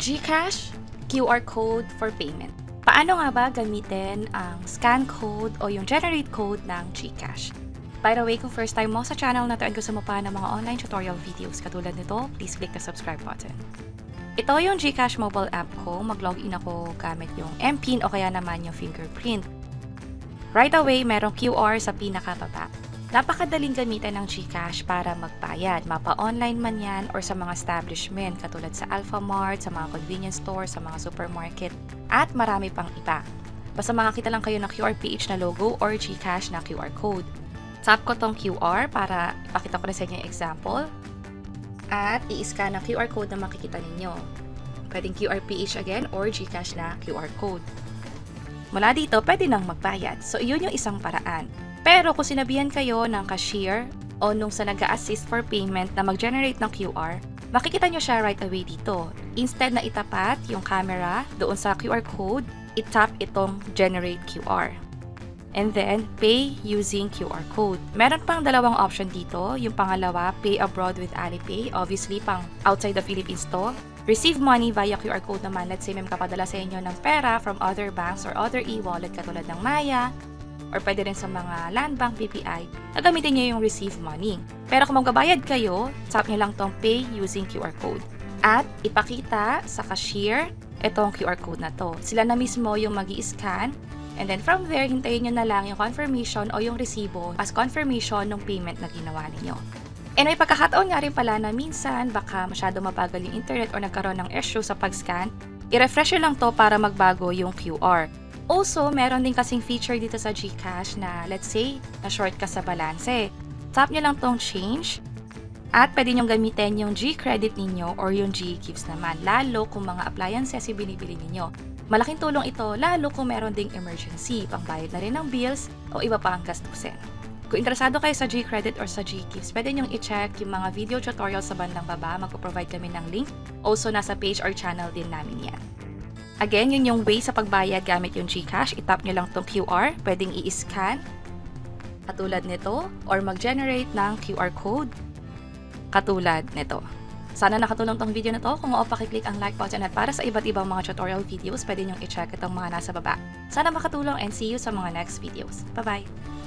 GCash, QR code for payment. Paano nga ba gamitin ang scan code o yung generate code ng GCash? By the way, kung first time mo sa channel na to and gusto mo pa ng mga online tutorial videos katulad nito, please click the subscribe button. Ito yung GCash mobile app ko. Mag-login ako gamit yung MPIN o kaya naman yung fingerprint. Right away, merong QR sa pinakababa. Napakadaling gamitin ng GCash para magbayad. Mapa-online man yan or sa mga establishment katulad sa Alphamart, sa mga convenience store, sa mga supermarket, at marami pang iba. Basta makakita lang kayo ng QRPH na logo or GCash na QR code. Tap ko tong QR para ipakita ko na sa inyo yung example. At i-scan ang QR code na makikita ninyo. Pwedeng QRPH again or GCash na QR code. Mula dito, pwede nang magbayad. So, iyon yung isang paraan. Pero kung sinabihan kayo ng cashier o nung sa nag-a-assist for payment na mag-generate ng QR, makikita nyo siya right away dito. Instead na itapat yung camera doon sa QR code, itap itong generate QR. And then, pay using QR code. Meron pang dalawang option dito. Yung pangalawa, pay abroad with Alipay. Obviously, pang outside the Philippines to. Receive money via QR code naman. Let's say may makapadala sa inyo ng pera from other banks or other e-wallet katulad ng Maya, or pwede rin sa mga land bank, BPI, na gamitin nyo yung receive money. Pero kung magbabayad kayo, tap nyo lang tong pay using QR code. At ipakita sa cashier itong QR code na to. Sila na mismo yung mag-i-scan. And then from there, hintayin nyo na lang yung confirmation o yung resibo as confirmation ng payment na ginawa ninyo. And may pagkakataon nga rin pala na minsan baka masyado mabagal yung internet o nagkaroon ng issue sa pag-scan, i-refresh lang to para magbago yung QR. Also, meron din kasing feature dito sa GCash na let's say, na-short ka sa balanse. Tap nyo lang tong change at pwede nyong gamitin yung G-credit ninyo or yung G-gifts naman, lalo kung mga appliances yung binibili ninyo. Malaking tulong ito lalo kung meron ding emergency, pangbayad na rin ng bills o iba pa ang gastusin. Kung interesado kayo sa G-credit or sa G-gifts, pwede nyong i-check yung mga video tutorial sa bandang baba. Magpo-provide kami ng link. Also, nasa page or channel din namin yan. Again, yun yung way sa pagbayad gamit yung GCash. Itap nyo lang tong QR. Pwedeng i-scan katulad nito or mag-generate ng QR code katulad nito. Sana nakatulong tong video na to. Kung oo, pakiclick ang like button at para sa iba't ibang mga tutorial videos, pwede nyong i-check itong mga nasa baba. Sana makatulong and see you sa mga next videos. Bye-bye!